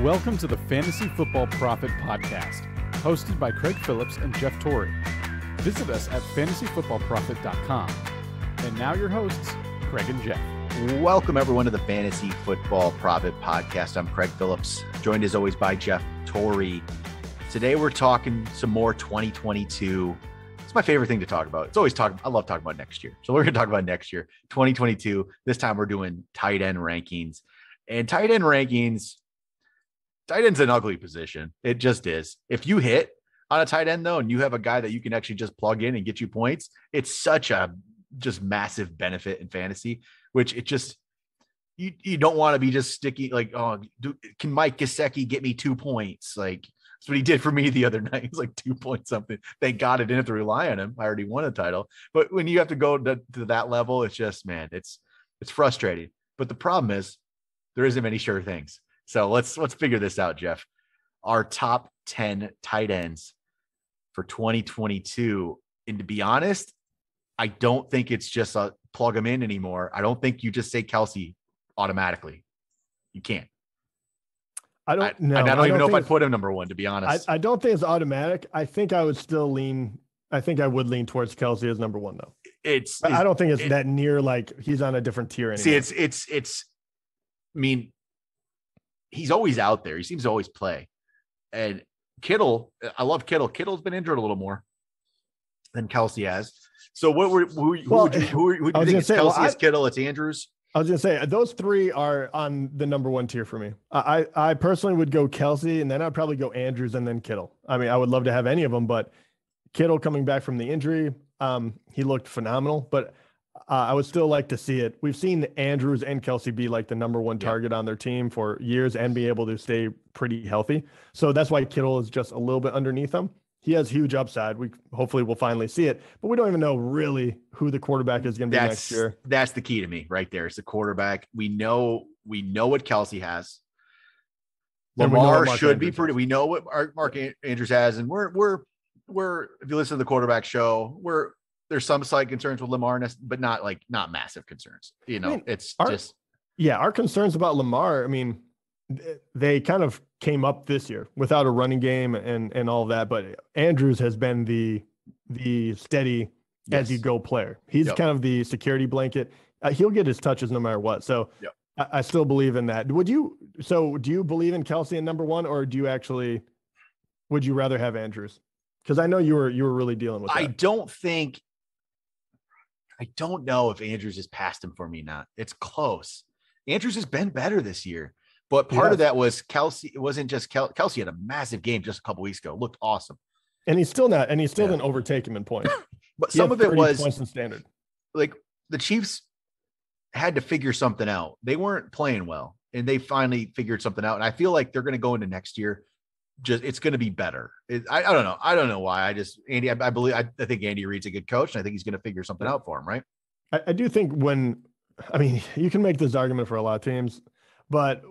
Welcome to the Fantasy Football Prophet podcast, hosted by Craig Phillips and Jeff Torrey. Visit us at fantasyfootballprophet.com. And now your hosts, Craig and Jeff. Welcome everyone to the Fantasy Football Prophet podcast. I'm Craig Phillips, joined as always by Jeff Torrey. Today we're talking some more 2022. It's my favorite thing to talk about. I love talking about next year. So we're going to talk about next year, 2022. This time we're doing tight end rankings. And tight end's an ugly position. It just is. If you hit on a tight end though, and you have a guy that you can actually just plug in and get you points, it's such a just massive benefit in fantasy, which it just, you don't want to be just sticky. Like, can Mike Gesicki get me 2 points? Like that's what he did for me the other night. He's like 2 points something. Thank God I didn't have to rely on him. I already won a title. But when you have to go to that level, it's just, man, it's frustrating. But the problem is there isn't many sure things. So let's figure this out, Jeff. Our top 10 tight ends for 2022. And to be honest, I don't think it's just a plug them in anymore. I don't think you just say Kelsey automatically. You can't. I don't know. I don't even know if I'd put him number one, to be honest. I don't think it's automatic. I think I would still lean. I think I would lean towards Kelsey as number one, though. I don't think it's that near like he's on a different tier anymore. See, I mean, he's always out there. He seems to always play. And Kittle, I love Kittle. Kittle's been injured a little more than Kelsey has. So who do you think it's Kelsey? It's Kittle, it's Andrews? I was going to say, those three are on the number one tier for me. I personally would go Kelsey, and then I'd probably go Andrews and then Kittle. I mean, I would love to have any of them, but Kittle coming back from the injury, he looked phenomenal, but I would still like to see it. We've seen Andrews and Kelsey be like the number one target on their team for years and be able to stay pretty healthy. So that's why Kittle is just a little bit underneath them. He has huge upside. We hopefully will finally see it, but we don't even know really who the quarterback is going to be next year. That's the key to me right there. It's the quarterback. We know what Kelsey has. Lamar should be pretty. We know what Mark Andrews has, and we're if you listen to the quarterback show, there's some slight concerns with Lamar, but not massive concerns. You know, our concerns about Lamar. I mean, they kind of came up this year without a running game and all of that, but Andrews has been the steady as you go player. He's kind of the security blanket. He'll get his touches no matter what. So I still believe in that. Do you believe in Kelsey in number one, or would you rather have Andrews? Because I know you were really dealing with that. I don't know if Andrews has passed him for me now. It's close. Andrews has been better this year. But part of that was Kelsey. It wasn't just Kelsey had a massive game just a couple weeks ago. Looked awesome. And he's still didn't overtake him in points. But some of it was points in standard. Like the Chiefs had to figure something out. They weren't playing well, and they finally figured something out. And I feel like they're going to go into next year. It's going to be better. I don't know. I don't know why. I think Andy Reid's a good coach, and I think he's going to figure something out for him. Right. I do think you can make this argument for a lot of teams, but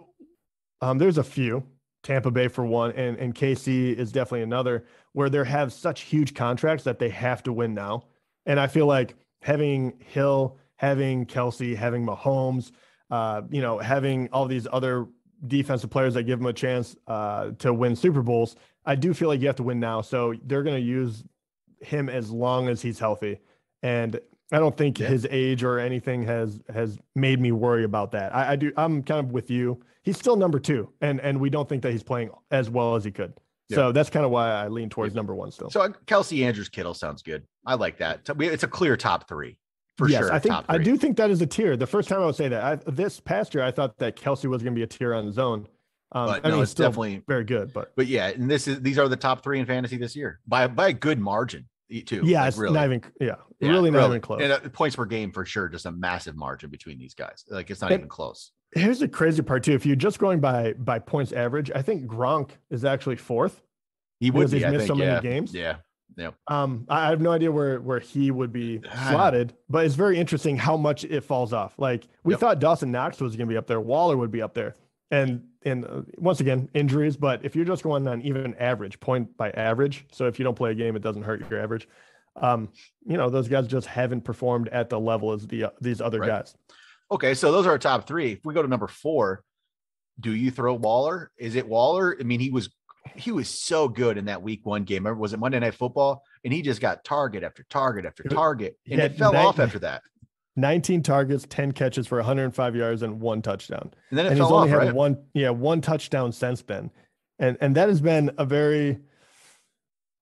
there's a few, Tampa Bay for one, and KC is definitely another, where they have such huge contracts that they have to win now. And I feel like having Hill, having Kelsey, having Mahomes, having all these other defensive players that give them a chance to win Super Bowls, I do feel like you have to win now. So they're going to use him as long as he's healthy. And I don't think his age or anything has made me worry about that. I'm kind of with you. He's still number two, and we don't think that he's playing as well as he could. Yeah. So that's kind of why I lean towards number one still. So Kelsey, Andrews, Kittle sounds good. I like that. It's a clear top three for sure. I do think that is a tier. The first time I would say that this past year, I thought that Kelsey was going to be a tier on his own. It's still definitely very good. But yeah, and these are the top three in fantasy this year by a good margin too. Yeah, it's really not even not even close. And points per game for sure, just a massive margin between these guys. Like it's not even close. Here's the crazy part too. If you're just going by points average, I think Gronk is actually fourth. He would be. He's missed so many games. Yeah. Yeah. I have no idea where he would be slotted, but it's very interesting how much it falls off. Like we thought Dawson Knox was going to be up there. Waller would be up there. And once again, injuries. But if you're just going on even average, point by average, so if you don't play a game, it doesn't hurt your average. Those guys just haven't performed at the level as these other guys. Okay, so those are our top three. If we go to number 4, do you throw Waller? Is it Waller? I mean, he was so good in that week 1 game. Remember, was it Monday Night Football? And he just got target after target after target. And it fell off after that. 19 targets, 10 catches for 105 yards and 1 touchdown. And then it fell off, right? One touchdown since then. And that has been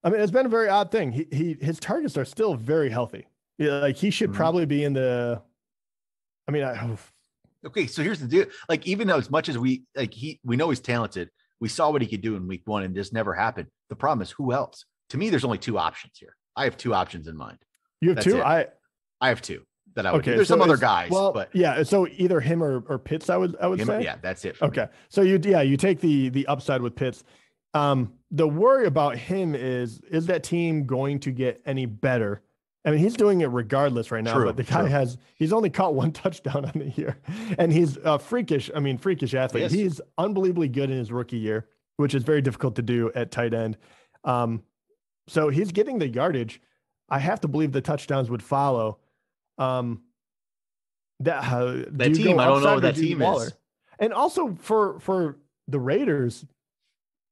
it's been a very odd thing. His targets are still very healthy. Yeah, like he should probably be in the, okay. So here's the deal. Like, even though as much as we know he's talented, we saw what he could do in week 1 and just never happened. The problem is, who else? To me, there's only 2 options here. I have 2 options in mind. You have 2? I have 2 that I would do. There's some other guys, but yeah. So either him or Pitts, I would say. Yeah, that's it. Okay. Me. So you take the upside with Pitts. The worry about him is that team going to get any better? I mean, he's doing it regardless right now, but the guy he's only caught 1 touchdown on the year, and he's a freakish athlete. Yes. He's unbelievably good in his rookie year, which is very difficult to do at tight end. So he's getting the yardage. I have to believe the touchdowns would follow. That team, I don't know what that team is. And also for the Raiders,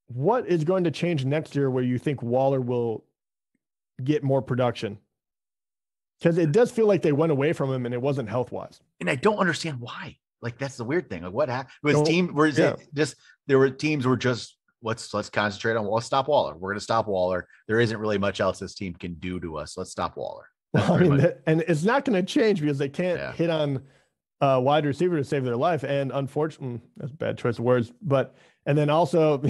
what is going to change next year where you think Waller will get more production? Because it does feel like they went away from him and it wasn't health-wise. And I don't understand why. Like, that's the weird thing. Like, what happened? There were teams were just, let's concentrate on, let's stop Waller. We're going to stop Waller. There isn't really much else this team can do to us. Let's stop Waller. And it's not going to change because they can't hit on a wide receiver to save their life. And unfortunately, that's a bad choice of words, and then also,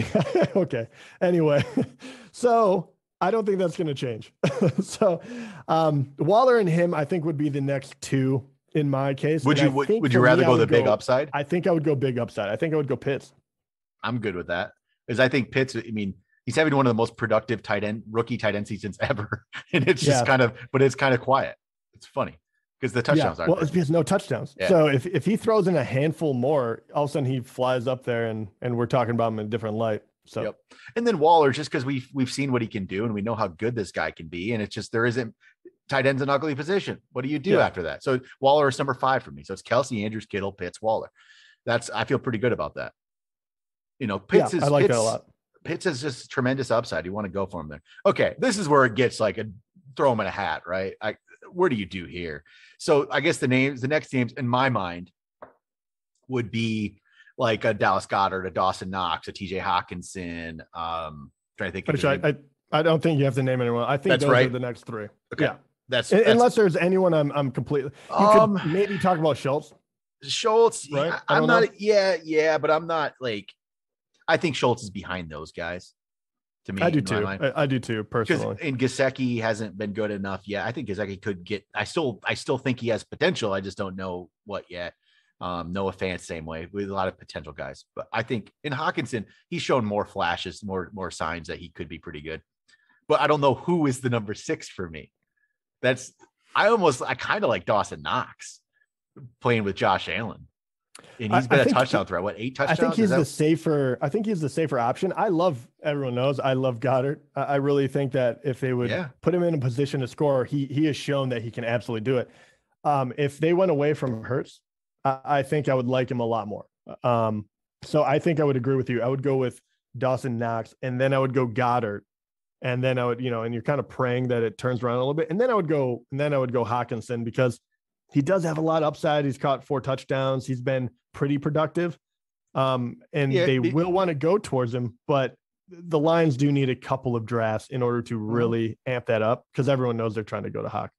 okay. Anyway, so I don't think that's going to change. So Waller and him, I think, would be the next 2 in my case. Would you rather go the big upside? I think I would go big upside. I think I would go Pitts. I'm good with that, because I think Pitts, he's having one of the most productive rookie tight end seasons ever. And it's just but it's kind of quiet. It's funny because the touchdowns aren't. Well, it's because no touchdowns. Yeah. So if he throws in a handful more, all of a sudden he flies up there and we're talking about him in a different light. So, yep. And then Waller, just because we've seen what he can do and we know how good this guy can be. And it's just, there isn't, tight end's an ugly position. What do you do after that? So Waller is number 5 for me. So it's Kelsey, Andrews, Kittle, Pitts, Waller. I feel pretty good about that. Pitts I like that a lot. Pitts is just tremendous upside. You want to go for him there. Okay. This is where it gets like throw him in a hat, right? What do you do here? So I guess the next names in my mind would be like a Dallas Goedert, a Dawson Knox, a TJ Hawkinson. Trying to think. I don't think you have to name anyone. I think that's those right. are the next 3. Okay. Yeah. That's unless there's anyone I'm completely. You could maybe talk about Schultz. Right? I'm not. Yeah, but I'm not like. I think Schultz is behind those guys. To me, I do too. I do too, personally. And Gesicki hasn't been good enough yet. I think Gesicki could get. I still think he has potential. I just don't know what yet. Noah Fant, same way, with a lot of potential guys. But I think in Hawkinson, he's shown more flashes, more signs that he could be pretty good. But I don't know who is the number 6 for me. I kind of like Dawson Knox playing with Josh Allen. And he's been a touchdown threat. What, 8 touchdowns? I think he's the safer option. Everyone knows I love Goddard. I really think that if they would put him in a position to score, he has shown that he can absolutely do it. If they went away from Hurts, I think I would like him a lot more. So I think I would agree with you. I would go with Dawson Knox, and then I would go Goddard. And then I would, and you're kind of praying that it turns around a little bit. And then I would go Hawkinson, because he does have a lot of upside. He's caught 4 touchdowns. He's been pretty productive. They will want to go towards him, but the Lions do need a couple of drafts in order to really amp that up, because everyone knows they're trying to go to Hawk.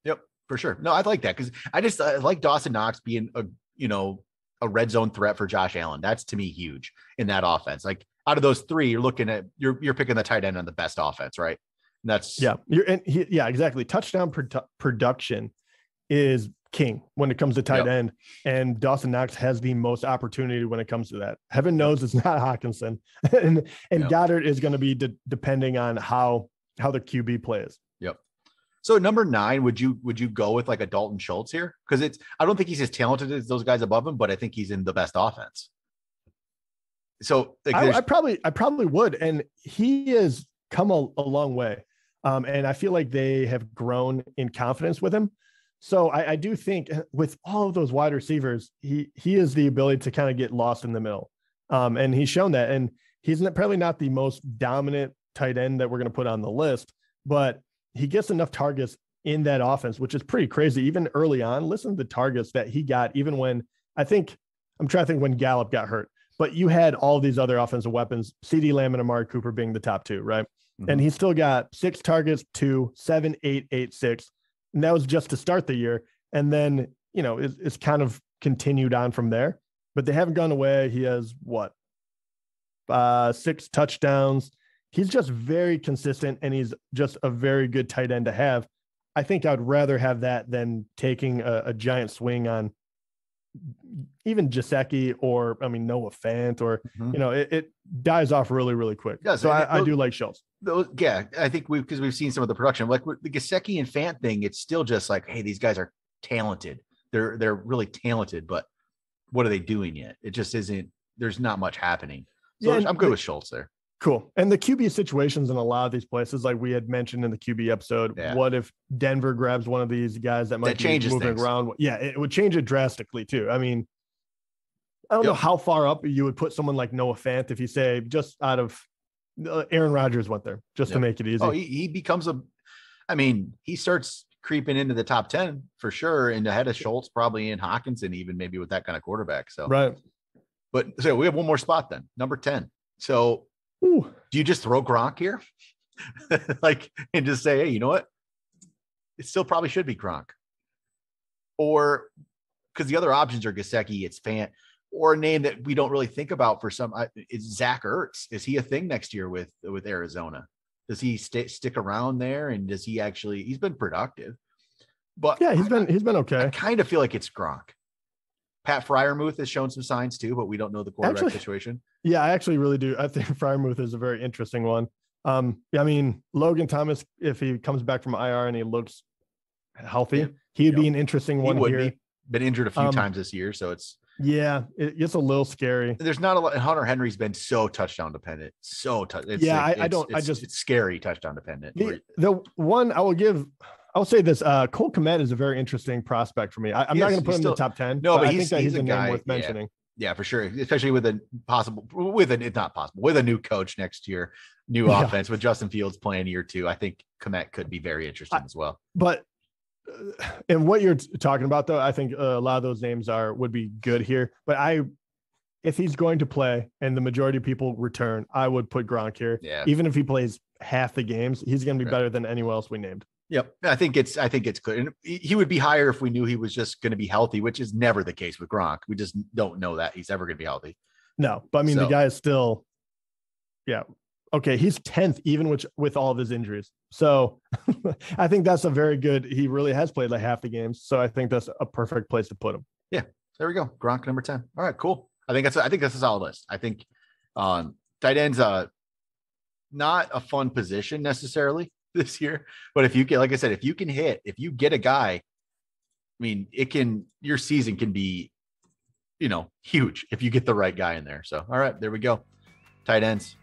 Yep, for sure. No, I'd like that, because I like Dawson Knox being a red zone threat for Josh Allen. That's, to me, huge in that offense. Like, out of those 3, you're looking at you're picking the tight end on the best offense, right? And that's exactly. Touchdown production is king when it comes to tight end, and Dawson Knox has the most opportunity when it comes to that. Heaven knows it's not Hawkinson, and Goddard is going to be depending on how the QB plays. Yep. So number 9, would you go with like a Dalton Schultz here? Because I don't think he's as talented as those guys above him, but I think he's in the best offense. So like, I probably would, and he has come a long way, and I feel like they have grown in confidence with him. So I do think with all of those wide receivers, he is the ability to kind of get lost in the middle. And he's shown that. And he's probably not the most dominant tight end that we're going to put on the list, but he gets enough targets in that offense, which is pretty crazy. Even early on, listen to the targets that he got, even when I'm trying to think when Gallup got hurt, but you had all these other offensive weapons, CeeDee Lamb and Amari Cooper being the top two, right? Mm-hmm. And he still got 6 targets, 2, 7, 8, 8, 6. And that was just to start the year. And then, it's kind of continued on from there, but they haven't gone away. He has 6 touchdowns. He's just very consistent, and he's just a very good tight end to have. I think I'd rather have that than taking a giant swing on even Gesicki or, Noah Fant, or, it dies off really, really quick. Yeah, so I do like Schultz. I think because we've seen some of the production, like with the Gesicki and Fant thing, it's still just like, hey, these guys are talented. They're really talented, but what are they doing yet? It just isn't, there's not much happening. So I'm good with Schultz there. Cool. And the QB situations in a lot of these places, like we had mentioned in the QB episode, what if Denver grabs one of these guys that might be moving around? Yeah, it would change it drastically too. I don't know how far up you would put someone like Noah Fant if you say just out of Aaron Rodgers went there just to make it easy. Oh, he becomes he starts creeping into the top 10 for sure, and ahead of Schultz, probably in Hawkinson, even maybe with that kind of quarterback. So right. But so we have one more spot then, number 10. So do you just throw Gronk here? And just say, hey, you know what? It still probably should be Gronk. Or because the other options are Gesicki, it's Fant, or a name that we don't really think about for some, it's Zac Ertz. Is he a thing next year with Arizona? Does he stick around there? And does he actually, he's been productive, but yeah, he's been okay. I kind of feel like it's Gronk. Pat Freiermuth has shown some signs too, but we don't know the quarterback situation. Yeah, I actually really do. I think Freiermuth is a very interesting one. Logan Thomas, if he comes back from IR and he looks healthy, he'd be an interesting one here. Been injured a few times this year, so it's it gets a little scary. There's not a lot. Hunter Henry's been so touchdown dependent. It's scary touchdown dependent. The one I'll say this, Cole Kmet is a very interesting prospect for me. I'm not going to put him in the top 10. No, but I think that he's a name worth mentioning. Yeah, for sure. Especially with a new coach next year, new offense with Justin Fields playing year 2. I think Kmet could be very interesting as well. But and what you're talking about, though, I think a lot of those names would be good here. But if he's going to play and the majority of people return, I would put Gronk here. Yeah. Even if he plays half the games, he's going to be better than anyone else we named. Yep. I think it's clear. And he would be higher if we knew he was just going to be healthy, which is never the case with Gronk. We just don't know that he's ever going to be healthy. No, but the guy is still, okay. He's 10th, even with all of his injuries. So I think that's he really has played like half the games. So I think that's a perfect place to put him. Yeah, there we go. Gronk number 10. All right, cool. I think that's a solid list. I think tight end's not a fun position necessarily this year, but if you get, like I said, if you get a guy, your season can be, huge if you get the right guy in there. So, all right, there we go. Tight ends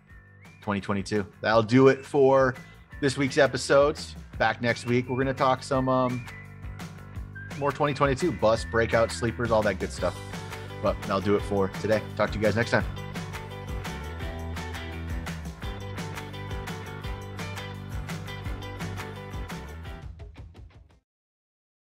2022. That'll do it for this week's episodes. Back next week, we're going to talk some more 2022 bust, breakout, sleepers, all that good stuff. But that'll do it for today. Talk to you guys next time.